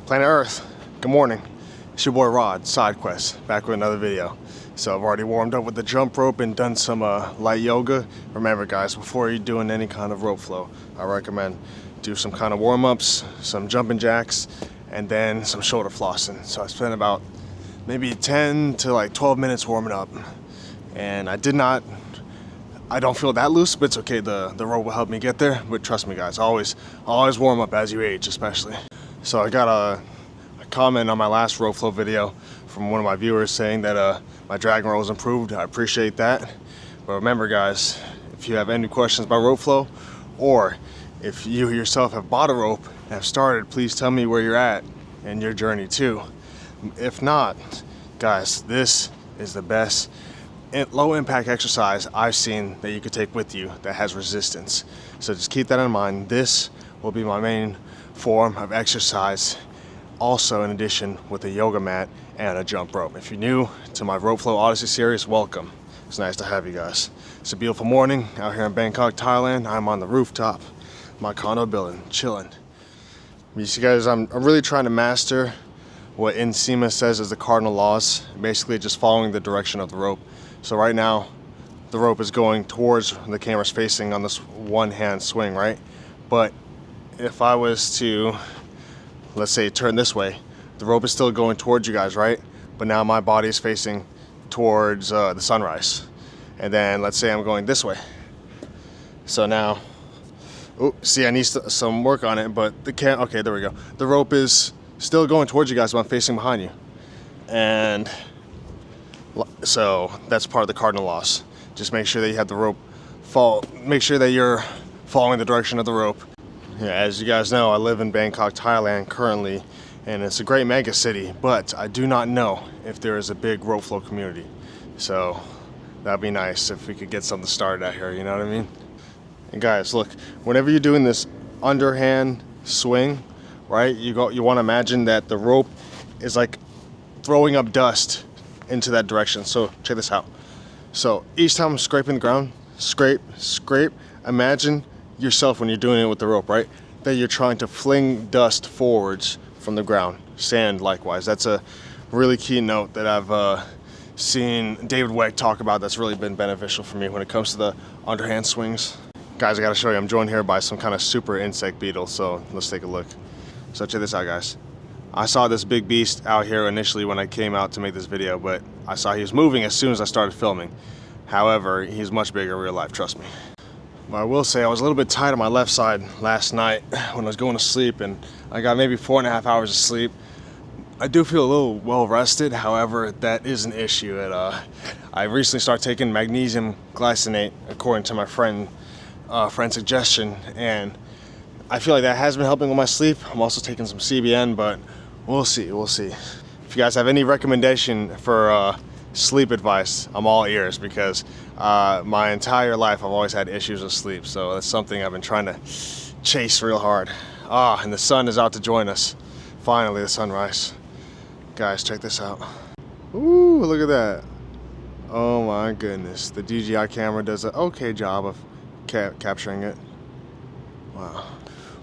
Planet Earth, good morning. It's your boy Rod, SideQuest, back with another video. So I've already warmed up with the jump rope and done some light yoga. Remember guys, before you're doing any kind of rope flow, I recommend do some kind of warm-ups, some jumping jacks, and then some shoulder flossing. So I spent about maybe 10 to like 12 minutes warming up. And I don't feel that loose, but it's okay. The rope will help me get there. But trust me guys, always warm up as you age, especially. So I got a comment on my last rope flow video from one of my viewers saying that my dragon roll was improved. I appreciate that. But remember guys, if you have any questions about rope flow, or if you yourself have bought a rope and have started, please tell me where you're at in your journey too. If not, guys, this is the best low impact exercise I've seen that you could take with you that has resistance. So just keep that in mind. This will be my main form of exercise, also in addition with a yoga mat and a jump rope. If you're new to my Rope Flow Odyssey series, welcome. It's nice to have you guys. It's a beautiful morning out here in Bangkok, Thailand. I'm on the rooftop of my condo building, chilling. You see guys, I'm really trying to master what NSEMA says is the cardinal laws, basically just following the direction of the rope. So right now, the rope is going towards the camera's facing on this one hand swing, right? But if I was to, let's say, turn this way, the rope is still going towards you guys, right? But now my body is facing towards the sunrise. And then let's say I'm going this way. So now, oh, see, I need some work on it, but okay, there we go. The rope is still going towards you guys, but I'm facing behind you. And so that's part of the cardinal laws. Just make sure that you have the rope make sure that you're following the direction of the rope. Yeah, as you guys know, I live in Bangkok, Thailand currently, and it's a great mega city, but I do not know if there is a big rope flow community. So that'd be nice if we could get something started out here, you know what I mean? And guys, look, whenever you're doing this underhand swing, right, you want to imagine that the rope is like throwing up dust into that direction. So check this out. So each time I'm scraping the ground, scrape, imagine yourself when you're doing it with the rope, right? That you're trying to fling dust forwards from the ground. Sand likewise. That's a really key note that I've seen David Weck talk about that's really been beneficial for me when it comes to the underhand swings. Guys, I gotta show you, I'm joined here by some kind of super insect beetle, so let's take a look. So check this out guys. I saw this big beast out here initially when I came out to make this video, but I saw he was moving as soon as I started filming. However, he's much bigger in real life, trust me. But I will say I was a little bit tight on my left side last night when I was going to sleep, and I got maybe 4.5 hours of sleep. I do feel a little well rested, however, that is an issue. I recently started taking magnesium glycinate according to my friend's suggestion, and I feel like that has been helping with my sleep. I'm also taking some CBN, but we'll see. If you guys have any recommendation for sleep advice, I'm all ears, because my entire life I've always had issues with sleep, so that's something I've been trying to chase real hard. And the sun is out to join us. Finally, the sunrise. Guys, check this out. Ooh, look at that. Oh my goodness. The DJI camera does an okay job of capturing it. Wow.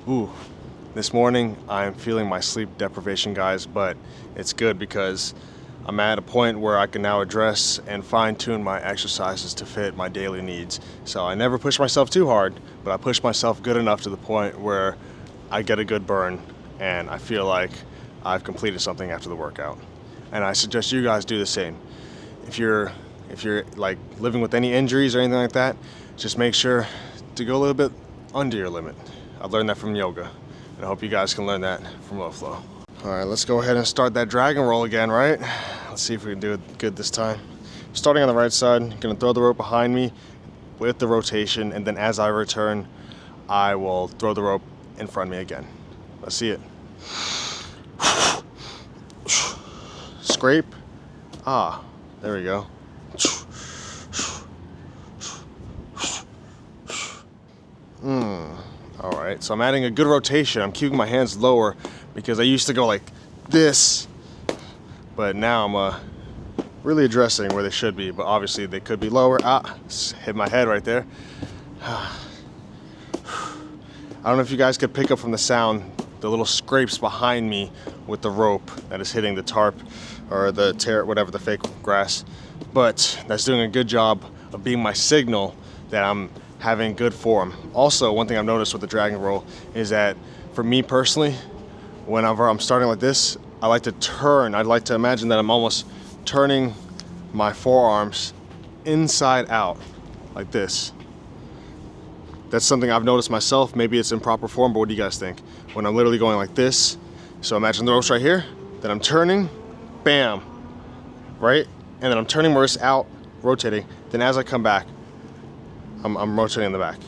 Ooh. This morning I'm feeling my sleep deprivation, guys, but it's good because I'm at a point where I can now address and fine-tune my exercises to fit my daily needs. So I never push myself too hard, but I push myself good enough to the point where I get a good burn and I feel like I've completed something after the workout. And I suggest you guys do the same. If you're like living with any injuries or anything like that, just make sure to go a little bit under your limit. I've learned that from yoga, and I hope you guys can learn that from Rope Flow. All right, let's go ahead and start that dragon roll again, right? Let's see if we can do it good this time. Starting on the right side, I'm gonna throw the rope behind me with the rotation, and then as I return, I will throw the rope in front of me again. Let's see it. Scrape. There we go. All right, so I'm adding a good rotation. I'm keeping my hands lower because I used to go like this, but now I'm really addressing where they should be, but obviously they could be lower. Hit my head right there. I don't know if you guys could pick up from the sound the little scrapes behind me with the rope that is hitting the tarp or the whatever, the fake grass. But that's doing a good job of being my signal that I'm having good form. Also, one thing I've noticed with the dragon roll is that for me personally, whenever I'm starting like this, I like to turn. I'd like to imagine that I'm almost turning my forearms inside out like this. That's something I've noticed myself. Maybe it's in proper form, but what do you guys think? When I'm literally going like this, so imagine the ropes right here, then I'm turning, bam, right? And then I'm turning my wrist out, rotating. Then as I come back, I'm rotating in the back.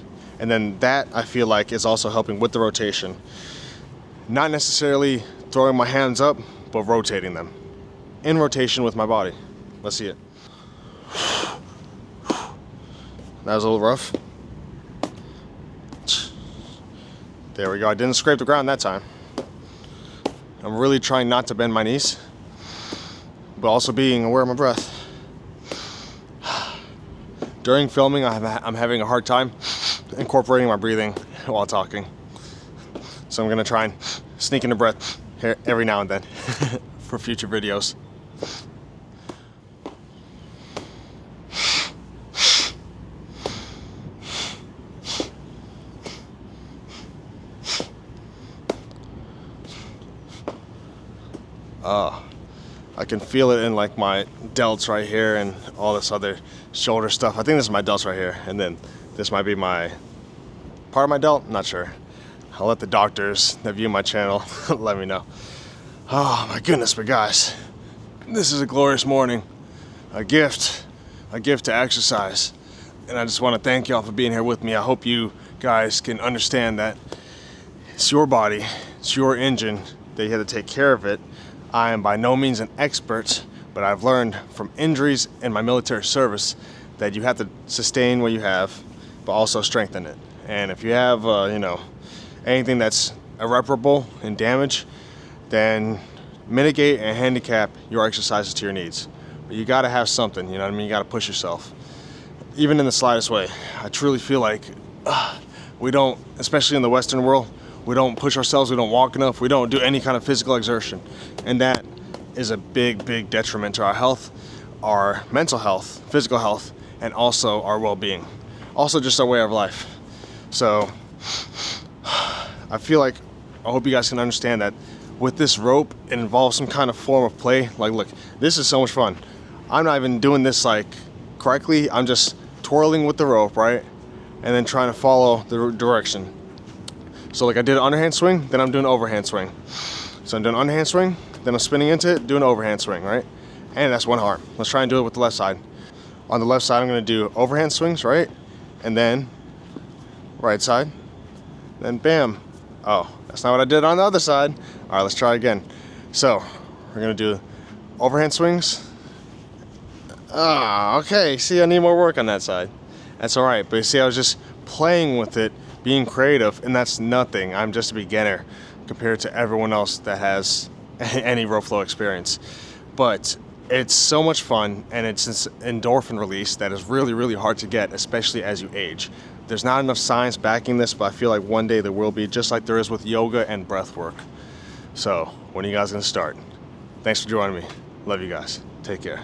And then that, I feel like, is also helping with the rotation. Not necessarily throwing my hands up, but rotating them. In rotation with my body. Let's see it. That was a little rough. There we go. I didn't scrape the ground that time. I'm really trying not to bend my knees, but also being aware of my breath. During filming, I'm having a hard time incorporating my breathing while talking. So I'm gonna try and sneak in a breath here every now and then for future videos. I can feel it in like my delts right here and all this other shoulder stuff. I think this is my delts right here, and then this might be my part of my delt. I'm not sure. I'll let the doctors that view my channel let me know. Oh my goodness, but guys, this is a glorious morning. A gift to exercise. And I just want to thank y'all for being here with me. I hope you guys can understand that it's your body, it's your engine, that you have to take care of it. I am by no means an expert, but I've learned from injuries in my military service that you have to sustain what you have, but also strengthen it. And if you have, anything that's irreparable in damage, then mitigate and handicap your exercises to your needs. But you gotta have something, you know what I mean? You gotta push yourself, even in the slightest way. I truly feel like we don't, especially in the Western world, we don't push ourselves, we don't walk enough, we don't do any kind of physical exertion. And that is a big, big detriment to our health, our mental health, physical health, and also our well-being. Also just our way of life. So I feel like, I hope you guys can understand that with this rope, it involves some kind of form of play. Like, look, this is so much fun. I'm not even doing this like correctly. I'm just twirling with the rope, right? And then trying to follow the direction. So like I did an underhand swing, then I'm doing an overhand swing. So I'm doing an underhand swing, then I'm spinning into it, doing an overhand swing, right? And that's one arm. Let's try and do it with the left side. On the left side, I'm gonna do overhand swings, right? And then right side, then bam. Oh, that's not what I did on the other side. All right, let's try again. So we're gonna do overhand swings. Okay, see, I need more work on that side. That's all right, but you see, I was just playing with it, being creative, and that's nothing. I'm just a beginner compared to everyone else that has any rope flow experience. But it's so much fun, and it's this endorphin release that is really, really hard to get, especially as you age. There's not enough science backing this, but I feel like one day there will be, just like there is with yoga and breath work. So, when are you guys gonna start? Thanks for joining me. Love you guys. Take care.